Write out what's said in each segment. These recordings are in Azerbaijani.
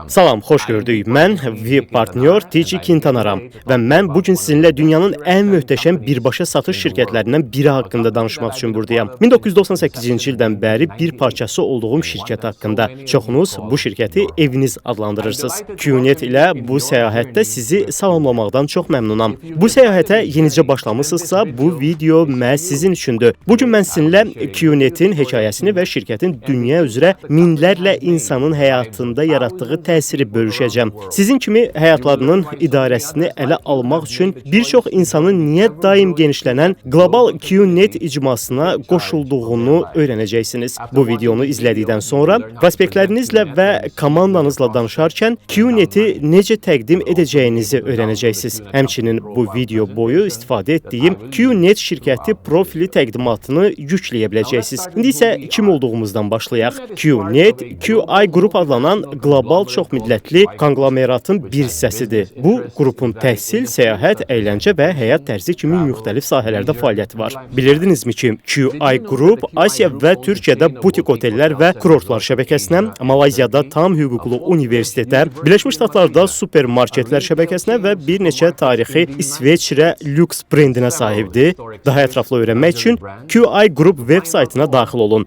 Salam, xoş gördük. Mən VIP partnyor TG Quintanaram və mən bu gün sizinlə dünyanın ən möhtəşəm birbaşa satış şirkətlərindən biri haqqında danışmaq üçün buradayam. 1998-ci ildən bəri bir parçası olduğum şirkət haqqında. Çoxunuz bu şirkəti eviniz adlandırırsınız. QNet ilə bu səyahətdə sizi salamlamaqdan çox məmnunam. Bu səyahətə yenicə başlamısınızsa, bu video məhz sizin üçündür. Bu gün mən sizinlə QNetin hekayəsini və şirkətin dünya üzrə minlərlə insanın həyatında yaratdığı təsiri bölüşəcəm. Sizin kimi həyatlarının idarəsini ələ almaq üçün bir çox insanın niyə daim genişlənən qlobal QNet icmasına qoşulduğunu öyrənəcəksiniz. Bu videonu izlədikdən sonra prospektlərinizlə və komandanızla danışarkən QNeti necə təqdim edəcəyinizi öyrənəcəksiniz. Həmçinin bu video boyu istifadə etdiyim QNet şirkəti profili təqdimatını yükləyə biləcəksiniz. İndi isə kim olduğumuzdan başlayaq. QNet, QI Group adlanan qlobal çoxmillətli konglomeratın bir hissəsidir. Bu qrupun təhsil, səyahət, əyləncə və həyat tərzi kimi müxtəlif sahələrdə fəaliyyəti var. Bilirdinizmi ki, QI Group Asiya və Türkiyədə butik otellər və kurortlar şəbəkəsinə, Malayziyada tam hüquqlu universitetə, Birləşmiş Ştatlarda supermarketlər şəbəkəsinə və bir neçə tarixi İsveçrə lüks brendinə sahibdir. Daha ətraflı öyrənmək üçün QI Group veb saytına daxil olun.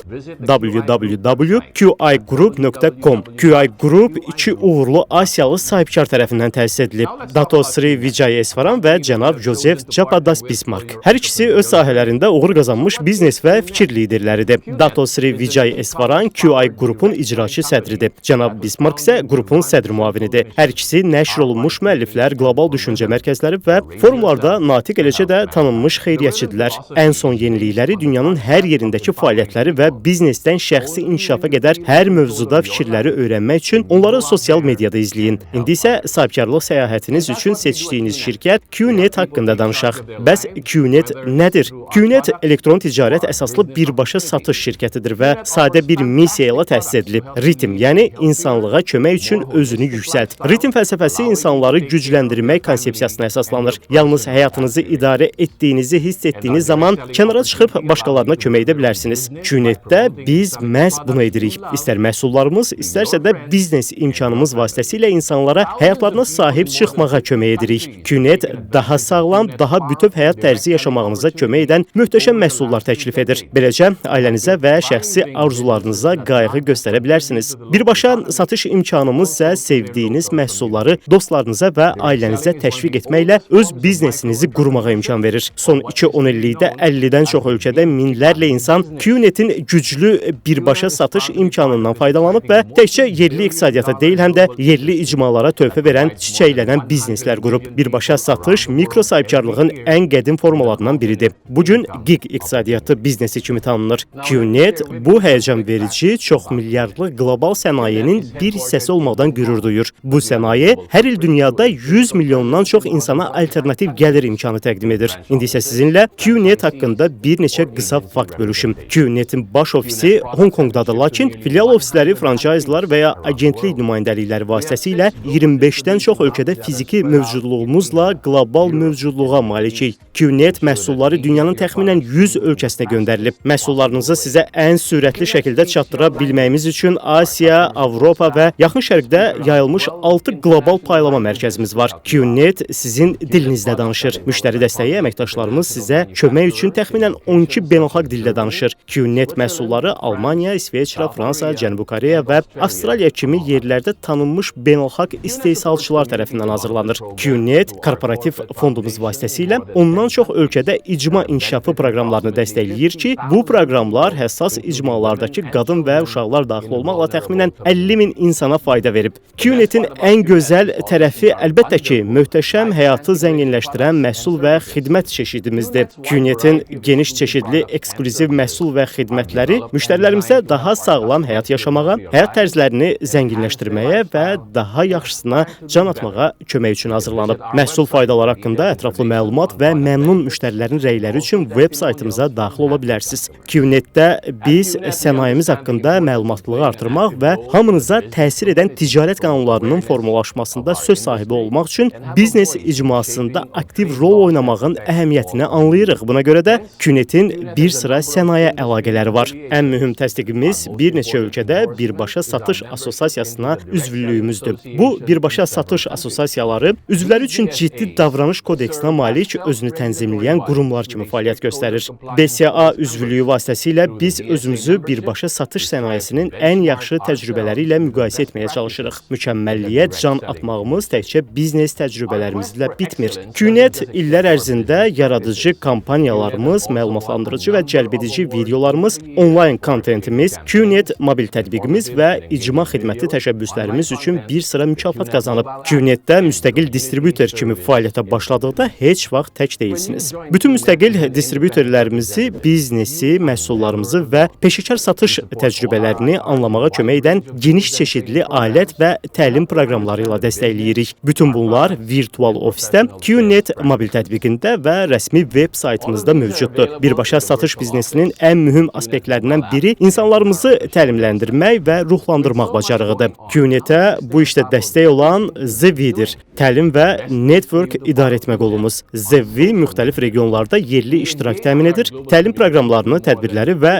www.qigroup.com QI Group iki uğurlu Asiyalı sahibkar tərəfindən təsis edilib. Dato Sri Vijay Esvaran və cənab Joseph Japadas Bismarck. Hər ikisi öz sahələrində uğur qazanmış biznes və fikir liderləridir. Dato Sri Vijay Esvaran QI Group'un icraçı sədridir. Cənab Bismarck isə qrupun sədr müavinidir. Hər ikisi nəşr olunmuş müəlliflər, qlobal düşüncə mərkəzləri və forumlarda natiq eləcə də tanınmış xeyriyyətçidirlər. Ən son yenilikləri, dünyanın hər yerindəki fəaliyyətləri və biznesdən şəxsi inkişafa qədər hər mövzuda fikirləri öyrənmək üçün onları sosial mediada izləyin. İndi isə sahibkarlıq səyahətiniz üçün seçdiyiniz şirkət QNet haqqında danışaq. Bəs QNet nədir? QNet elektron ticarət əsaslı birbaşa satış şirkətidir və sadə bir missiya ilə təsis edilib. Ritm, yəni insanlığa kömək üçün özünü yüksəlt. Ritm fəlsəfəsi insanları gücləndirmək konsepsiyasına əsaslanır. Yalnız həyatınızı idarə etdiyinizi hiss etdiyiniz zaman kənara çıxıb başqalarına kömək edə bilərsiniz. QNetdə biz məhz bunu edirik. İstər məhsullarımız, istərsə də biznes imkanımız vasitəsilə insanlara həyatlarına sahib çıxmağa kömək edirik. QNet daha sağlam, daha bütöv həyat tərzi yaşamağınıza kömək edən möhtəşəm məhsullar təklif edir. Beləcə, ailənizə və şəxsi arzularınıza qayğı göstərə bilərsiniz. Birbaşa satış imkanımız isə sevdiyiniz məhsulları dostlarınıza və ailənizə təşviq etməklə öz biznesinizi qurmağa imkan verir. Son 2-10 illikdə 50-dən çox ölkədə minlərlə insan QNetin güclü birbaşa satış imkanından faydalanıb və təkcə yerli iqtisadiyyata deyil, həm də yerli icmalara töhfə verən, çiçəklənən bizneslər qurub. Birbaşa satış mikro sahibkarlığın ən qədim formalarından biridir. Bugün gig iqtisadiyyatı biznesi kimi tanınır. QNet bu həyəcan verici, çox milyardlı qlobal sənayenin bir hissəsi olmaqdan qürur duyur. Bu sənaye hər il dünyada 100 milyondan çox insana alternativ gəlir imkanı təqdim edir. İndi isə sizinlə QNet haqqında bir neçə qısa fakt bölüşüm. QNetin baş ofisi Hong Kongdadır, lakin filial ofisləri, franchislar və ya agentlik nümayəndəlikləri vasitəsilə 25-dən çox ölkədə fiziki mövcudluğumuzla qlobal mövcudluğa malikik. QNet məhsulları dünyanın təxminən 100 ölkəsinə göndərilib. Məhsullarınızı sizə ən sürətli şəkildə çatdıra bilməyimiz üçün Asiya, Avropa və Yaxın Şərqdə yayılmış 6 qlobal paylama mərkəzimiz var. QNet sizin dilinizdə danışır. Müştəri dəstəyi əməkdaşlarımız sizə kömək üçün təxminən 12 beynəlxalq dildə danışır. QNet məhsulları Almaniya, İsveçrə, Fransa, Cənubi Koreya və Avstraliya kimi yerlərdə tanınmış beynəlxalq istehsalçılar tərəfindən hazırlanır. QNet korporativ fondumuz vasitəsilə ondan çox ölkədə icma inkişafı proqramlarını dəstəkləyir ki, bu proqramlar həssas icmalardakı qadın və uşaqlar daxil olmaqla təxminən 50 min insana fayda verib. QNetin ən gözəl tərəfi əlbəttə ki, möhtəşəm həyatı zənginləşdirən məhsul və xidmət çeşidimizdir. QNetin geniş çeşidli eksklüziv məhsul və xidmətləri müştərilərimizə daha sağlam həyat yaşamağa, həyat tərzlərini zənginləşdirməyə və daha yaxşısına can atmağa kömək üçün hazırlanıb. Məhsul faydaları haqqında ətraflı məlumat və məmnun müştərilərin rəyləri üçün veb saytımıza daxil ola bilərsiniz. QNetdə biz sənayemiz haqqında məlumatlılığı artırmaq və hamınıza təsir edən ticarət qanunlarının formalaşmasında söz sahibi olmaq üçün biznes icmasında aktiv rol oynamağın əhəmiyyətini anlayırıq. Buna görə də QNetin bir sıra sənaye əlaqələri var. Ən mühüm təsdiqimiz bir neçə ölkədə birbaşa satış assosiasiyasına adına üzvlüyümüzdür. Bu, birbaşa satış assosiasiyaları üzvləri üçün ciddi davranış kodeksinə malik özünü tənzimləyən qurumlar kimi fəaliyyət göstərir. BSA üzvlüyü vasitəsilə biz özümüzü birbaşa satış sənayesinin ən yaxşı təcrübələri ilə müqayisə etməyə çalışırıq. Mükəmməlliyə can atmağımız təkcə biznes təcrübələrimizlə bitmir. QNet illər ərzində yaradıcı kampaniyalarımız, məlumatlandırıcı və cəlbedici videolarımız, onlayn kontentimiz, QNet mobil tətbiqimiz və icma xidməti təşəbbüslərimiz üçün bir sıra mükafat qazanıb. QNetdə müstəqil distributor kimi fəaliyyətə başladıqda heç vaxt tək deyilsiniz. Bütün müstəqil distributorlərimizi, biznesi, məhsullarımızı və peşəkar satış təcrübələrini anlamağa kömək edən geniş çeşidli alət və təlim proqramları ilə dəstəkləyirik. Bütün bunlar virtual ofisdə, QNet mobil tətbiqində və rəsmi web saytımızda mövcuddur. Birbaşa satış biznesinin ən mühüm aspektlərindən biri insanlarımızı təlimləndirmək və ruhlandırmaq bacarığıdır. QNetə bu işdə dəstək olan ZV-dir. Təlim və network idarə etmə qolumuz. ZV müxtəlif regionlarda yerli iştirak təmin edir. Təlim proqramlarını, tədbirləri və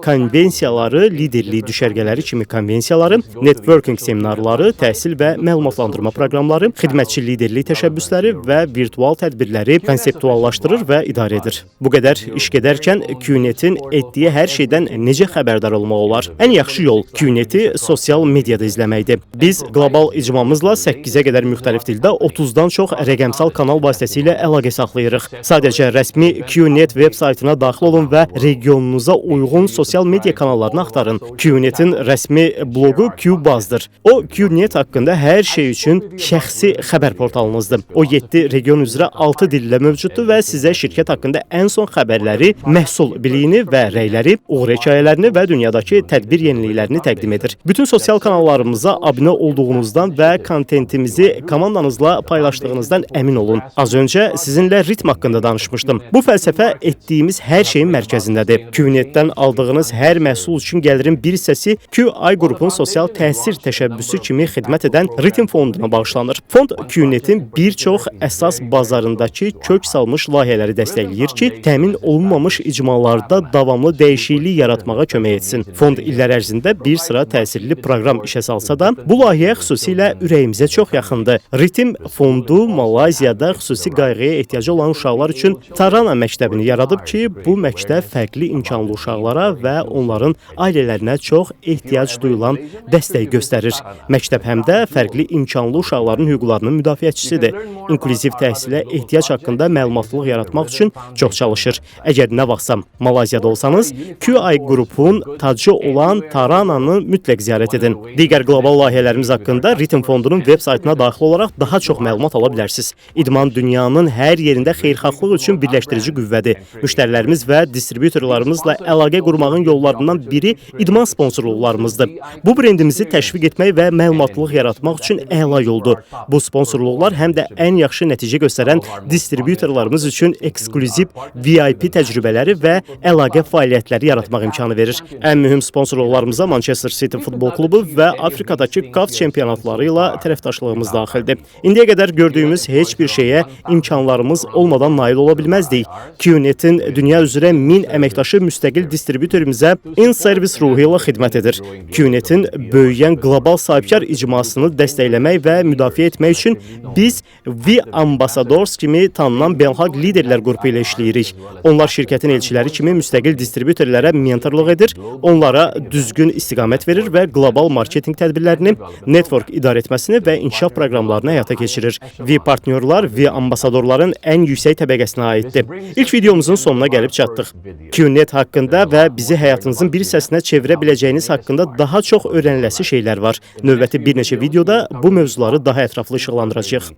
konvensiyaları, liderlik düşərgələri kimi konvensiyaları, networking seminarları, təhsil və məlumatlandırma proqramları, xidmətçi liderlik təşəbbüsləri və virtual tədbirləri konseptuallaşdırır və idarə edir. Bu qədər iş gedərkən QNetin etdiyi hər şeydən necə xəbərdar olmaq olar? Ən yaxşı yol QNeti sosial mediada izləməkdir. Biz qlobal icmamızla 8-ə qədər müxtəlif dildə 30-dan çox rəqəmsal kanal vasitəsilə əlaqə saxlayırıq. Sadəcə rəsmi QNet veb saytına daxil olun və regionunuza uyğun sosial media kanallarını axtarın. QNetin rəsmi bloqu QBuzz-dır. O, QNet haqqında hər şey üçün şəxsi xəbər portalınızdır. O 7 region üzrə 6 dillə mövcuddur və sizə şirkət haqqında ən son xəbərləri, məhsul biliyini və rəyləri, uğur hekayələrini və dünyadakı tədbir yeniliklərini təqdim edir. Bütün sosial kanallarımıza abunə olduğunuzdan və kontentimizi komandanızla paylaşdığınızdan əmin olun. Az öncə sizinlə ritm haqqında danışmışdım. Bu fəlsəfə etdiyimiz hər şeyin mərkəzindədir. QNetdən aldığınız hər məhsul üçün gəlirin bir hissəsi QI qrupun sosial təsir təşəbbüsü kimi xidmət edən Ritm fonduna bağışlanır. Fond QNetin bir çox əsas bazarındakı kök salmış layihələri dəstəkləyir ki, təmin olunmamış icmalarda davamlı dəyişiklik yaratmağa kömək etsin. Fond illər ərzində bir sıra təsirli proqram işə salsa da, bu layihə xüsusilə ürəyimizə çox yaxındır. Ritm fondu Malayziyada xüsusi qayğıya ehtiyacı olan uşaqlar üçün Tarana məktəbini yaradıb ki, bu məktəb fərqli imkanlı uşaqlara və onların ailələrinə çox ehtiyac duyulan dəstək göstərir. Məktəb həm də fərqli imkanlı uşaqların hüquqlarının müdafiəçisidir. İnklüziv təhsilə ehtiyac haqqında məlumatlıq yaratmaq üçün çox çalışır. Əgər nə vaxtsa Malayziyada olsanız, QI qrupun tacı olan Tarananı mütləq ziyarət edin. Digər qlobal layihələrimiz haqqında Ritm fondunun web saytına daxil olaraq daha çox məlumat ala bilərsiniz. İdman dünyanın hər yerində xeyirxahlıq üçün birləşdirici qüvvədir. Müştərilərimiz və distributorlarımızla əlaqə qurmağın yollarından biri idman sponsorluqlarımızdır. Bu brendimizi təşviq etmək və məlumatlıq yaratmaq üçün əla yoldur. Bu sponsorluqlar həm də ən yaxşı nəticə göstərən distributorlarımız üçün eksklüziv VIP təcrübələri və əlaqə fəaliyyətləri yaratmaq imkanı verir. Ən mühüm sponsorluqlarımıza Manchester City futbol klubu və Afrikadakı CAF çempionatları ilə tərəfdaşlığımız daxildir. İndiyə qədər gördüyümüz heç bir şeyə imkanlarımız olmadan nail ola bilməzdik. QNetin dünya üzrə 1000 əməkdaşı müstəqil distributorimizə in-servis ruhu ilə xidmət edir. QNetin böyüyən qlobal sahibkar icmasını dəstəkləmək və müdafiə etmək üçün biz V-Ambassadors kimi tanınan beynəlxalq liderlər qrupu ilə işləyirik. Onlar şirkətin elçiləri kimi müstəqil distributorlərə mentorluq edir, onlara düzgün istiqamət verir və qlobal marketinq tədbirlərini, network idarə etməsini və inkişaf proqramlarını həyata keçirir. V-partnyorlar V-ambasadorların ən yüksək təbəqəsinə aiddir. İlk videomuzun sonuna gəlib çatdıq. QNet haqqında və bizi həyatınızın bir hissəsinə çevirə biləcəyiniz haqqında daha çox öyrəniləsi şeylər var. Növbəti bir neçə videoda bu mövzuları daha ətraflı işıqlandıracağıq.